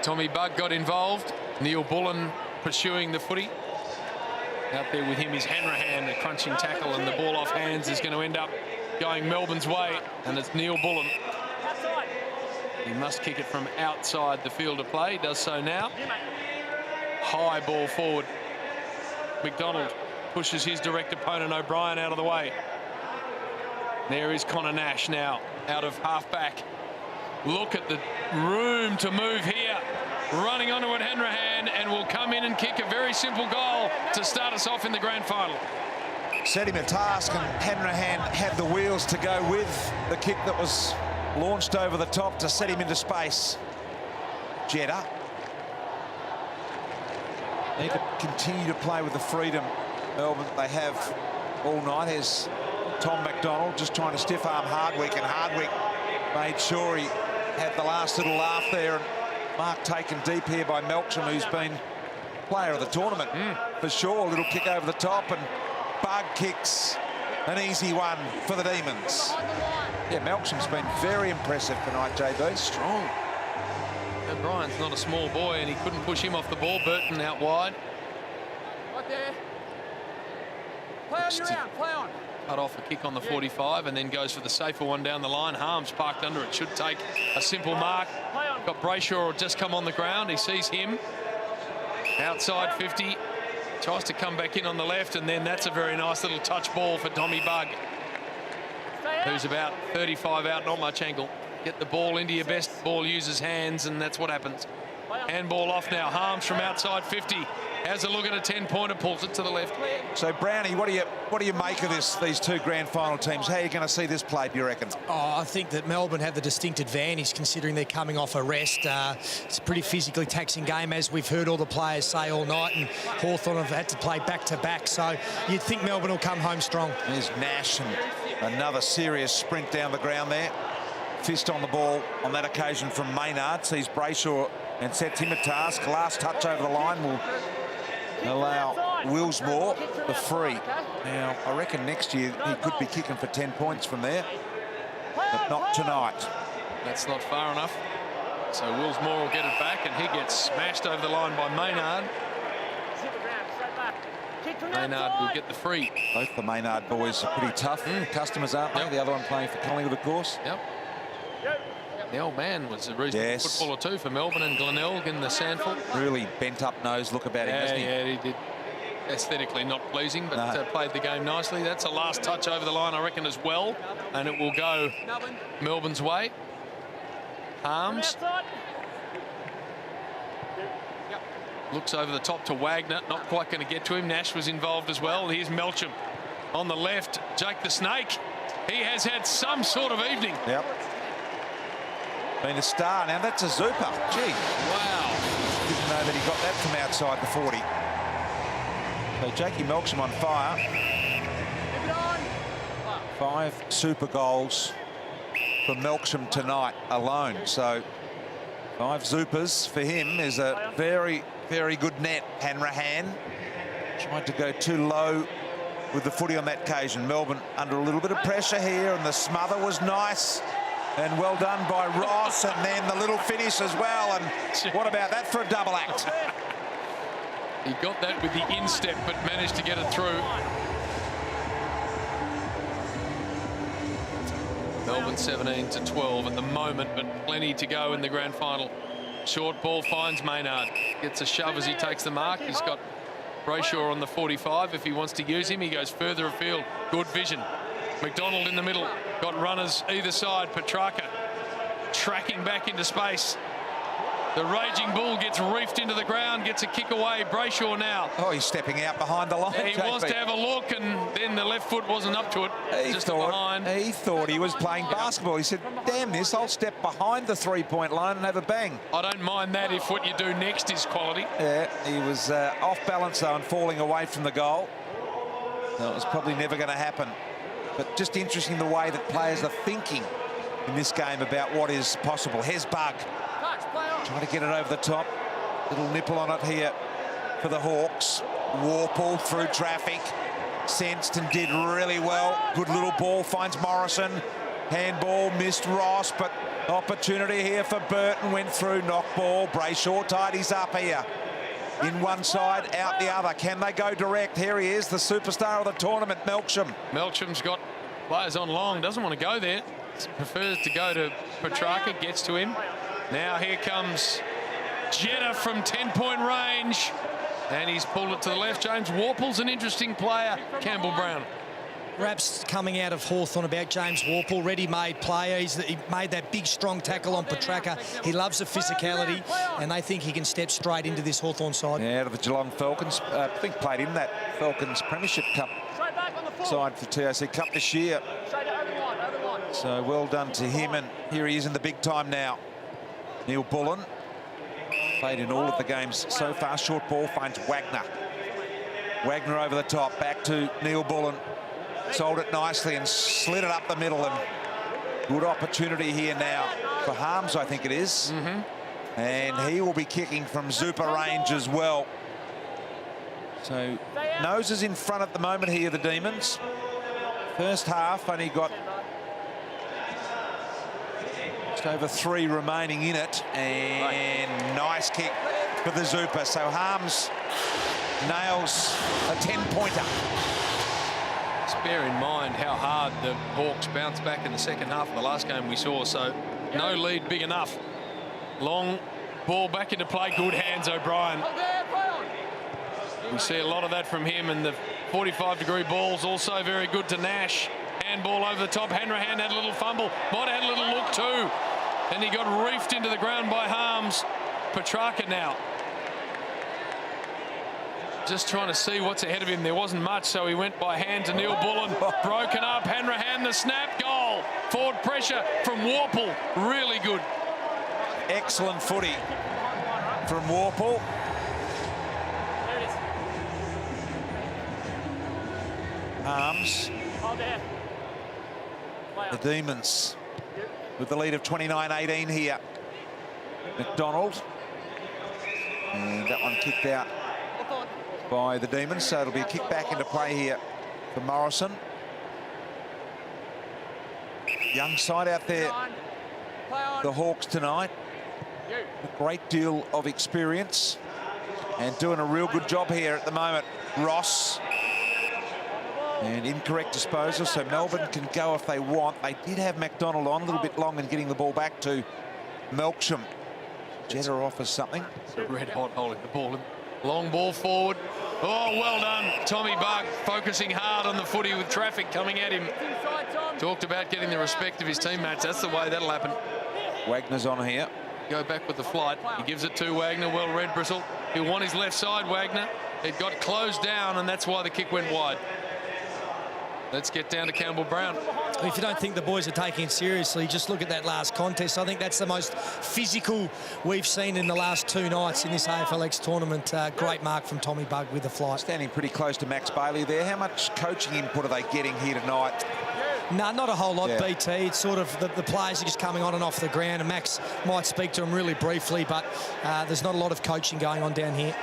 Tommy Bugg got involved. Neil Bullen pursuing the footy. Out there with him is Hanrahan, a crunching tackle, and the ball off hands is going to end up going Melbourne's way, and it's Neil Bullen. He must kick it from outside the field of play. Does so now. High ball forward. McDonald pushes his direct opponent O'Brien out of the way. There is Connor Nash now out of half-back. Look at the room to move here. Running onto it, Hanrahan, and will come in and kick a very simple goal to start us off in the grand final. Set him a task, and Hanrahan had the wheels to go with the kick that was launched over the top to set him into space. Jeddah. Need to continue to play with the freedom Melbourne they have all night. There's Tom McDonald just trying to stiff arm Hardwick, and Hardwick made sure he had the last little laugh there. And mark taken deep here by Melksham, who's been player of the tournament for sure. A little kick over the top, and Bugg kicks an easy one for the Demons. Yeah, Melksham's been very impressive tonight, JB. Strong. O'Brien's not a small boy, and he couldn't push him off the ball. Burton out wide. Right there. Play on your round, play on. Cut off a kick on the 45 and then goes for the safer one down the line. Harms parked under it. Should take a simple mark. Got Brayshaw just come on the ground. He sees him. Outside 50. Tries to come back in on the left, and then that's a very nice little touch ball for Tommy Bugg, who's about 35 out, not much angle. Get the ball into your best ball user's hands, and that's what happens. Handball off now. Harms from outside 50. Has a look at a 10-pointer, pulls it to the left. So, Brownie, what do you make of these two grand final teams? How are you going to see this played, do you reckon? Oh, I think that Melbourne have the distinct advantage considering they're coming off a rest. It's a pretty physically taxing game, as we've heard all the players say all night, and Hawthorn have had to play back-to-back, so you'd think Melbourne will come home strong. There's Nash, and another serious sprint down the ground there. Fist on the ball on that occasion from Maynard. Sees Brayshaw and sets him a task. Last touch over the line will allow Willsmore the free. Now, I reckon next year he could be kicking for 10 points from there, but not tonight. That's not far enough. So Willsmore will get it back, and he gets smashed over the line by Maynard. Maynard will get the free. Both the Maynard boys are pretty tough customers, aren't they? Yep. The other one playing for Collingwood, of course. Yep. The old man was a reasonable footballer too for Melbourne, and Glenelg in the Sandful. Really bent-up nose look about him, hasn't he? Yeah, he did. Aesthetically not pleasing, but played the game nicely. That's a last touch over the line, I reckon, as well, and it will go Melbourne's way. Harms looks over the top to Wagner, not quite going to get to him. Nash was involved as well. Here's Melksham on the left. Jake the Snake, he has had some sort of evening. Yep. Been a star. Now that's a Zupa. Gee. Wow. Didn't know that he got that from outside the 40. So Jakey Melksham on fire. 5 super goals for Melksham tonight alone. So 5 Zupas for him is a very, very good net. Hanrahan tried to go too low with the footy on that occasion. Melbourne under a little bit of pressure here, and the smother was nice. And well done by Ross, and then the little finish as well. And what about that for a double act? He got that with the instep, but managed to get it through. Melbourne 17-12 at the moment, but plenty to go in the grand final. Short ball finds Maynard. Gets a shove as he takes the mark. He's got Brayshaw on the 45. If he wants to use him, he goes further afield. Good vision. McDonald in the middle. Got runners either side. Petrarca tracking back into space. The Raging Bull gets reefed into the ground, gets a kick away. Brayshaw now. Oh, he's stepping out behind the line. He wants to have a look, and then the left foot wasn't up to it. He thought he was playing basketball. He said, damn this, I'll step behind the three-point line and have a bang. I don't mind that if what you do next is quality. Yeah, he was off balance, though, and falling away from the goal. No, it was probably never going to happen. But just interesting the way that players are thinking in this game about what is possible. Here's Bugg. Trying to get it over the top. Little nipple on it here for the Hawks. Warple through traffic. Sensed and did really well. Good little ball. Finds Morrison. Handball. Missed Ross. But Opportunity here for Burton, went through, knock ball. Brayshaw tidies up here. In one side, out the other. Can they go direct? Here he is, the superstar of the tournament, Melksham. Melksham's got players on long, doesn't want to go there. Prefers to go to Petrarca, gets to him. Now here comes Jetta from 10-point range. And he's pulled it to the left. James Warple's an interesting player. Campbell Brown. Perhaps coming out of Hawthorn about James Warple, ready-made player. He made that big, strong tackle on Petrarca. He loves the physicality, and they think he can step straight into this Hawthorn side. Yeah, out of the Geelong Falcons. I think played in that Falcons Premiership Cup side for TOC Cup this year. So well done to him, and here he is in the big time now. Neil Bullen. Played in all of the games so far. Short ball finds Wagner. Wagner over the top, back to Neil Bullen. Sold it nicely and slid it up the middle, and good opportunity here now for Harms, I think it is. And he will be kicking from Zupa range as well. So noses in front at the moment here, the Demons. First half only got just over 3 remaining in it, and nice kick for the Zupa. So Harms nails a 10-pointer. Bear in mind how hard the Hawks bounced back in the second half of the last game we saw, so no lead big enough. Long ball back into play, good hands, O'Brien. We see a lot of that from him, and the 45-degree ball's also very good to Nash. Handball over the top, Hanrahan had a little fumble, might have had a little look too, and he got reefed into the ground by Harms. Petrarca now. Just trying to see what's ahead of him. There wasn't much, so he went by hand to Neil Bullen. Broken up, Hanrahan, the snap, goal. Forward pressure from Warple, really good. Excellent footy from Warple. Harms. The Demons with the lead of 29-18 here. McDonald. And that one kicked out by the Demons, so it'll be a kick back into play here for Morrison. Young side out there, the Hawks tonight. A great deal of experience and doing a real good job here at the moment. Ross. And incorrect disposal, so Melbourne can go if they want. They did have McDonald on a little bit long and getting the ball back to Melksham. Jetta offers something. It's a red hot holding the ball. Long ball forward. Oh, well done. Tommy Bug focusing hard on the footy with traffic coming at him. Talked about getting the respect of his teammates. That's the way that'll happen. Wagner's on here. Go back with the flight. He gives it to Wagner. Well read, Bristle. He'll want his left side, Wagner. It got closed down, and that's why the kick went wide. Let's get down to Campbell Brown. If you don't think the boys are taking it seriously, just look at that last contest. I think that's the most physical we've seen in the last 2 nights in this AFLX tournament. Great mark from Tommy Bug with the flight. Standing pretty close to Max Bailey there. How much coaching input are they getting here tonight? No, not a whole lot, BT. It's sort of the players are just coming on and off the ground, and Max might speak to them really briefly, but there's not a lot of coaching going on down here.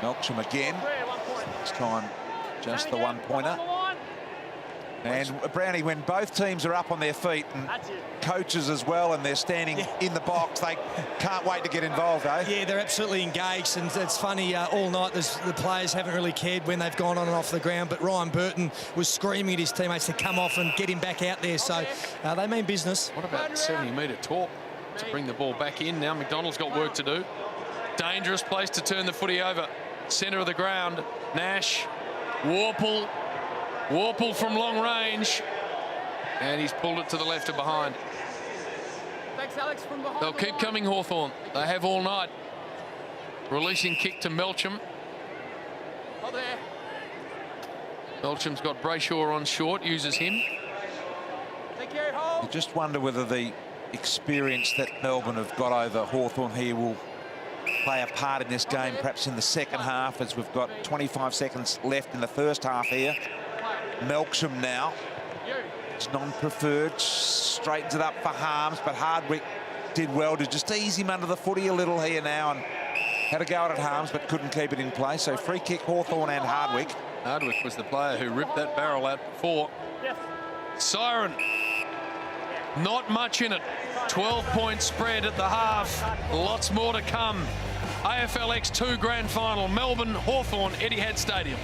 Melksham again. This time just the 1-pointer. And Brownie, when both teams are up on their feet, and coaches as well, and they're standing in the box, they can't wait to get involved, eh? Yeah, they're absolutely engaged, and it's funny, all night the players haven't really cared when they've gone on and off the ground, but Ryan Burton was screaming at his teammates to come off and get him back out there, so they mean business. What about 70-metre talk to bring the ball back in? Now McDonald's got work to do. Dangerous place to turn the footy over. Centre of the ground, Nash, Warple. Warple from long range, and he's pulled it to the left of behind. Thanks, Alex, from behind. They'll keep coming, Hawthorn. They have all night. Releasing kick to Melksham. Hold there. Melksham's got Brayshaw on short, uses him. Thank you, hold. You just wonder whether the experience that Melbourne have got over Hawthorn here will play a part in this game, perhaps in the second half, as we've got 25 seconds left in the first half here. Melksham now. It's non-preferred, straightens it up for Harms, but Hardwick did well to just ease him under the footy a little here now, and had a go at Harms but couldn't keep it in play. So free kick, Hawthorn and Hardwick. Hardwick was the player who ripped that barrel out before. Siren. Not much in it. 12-point spread at the half. Lots more to come. AFLX 2 grand final, Melbourne, Hawthorn, Etihad Stadium.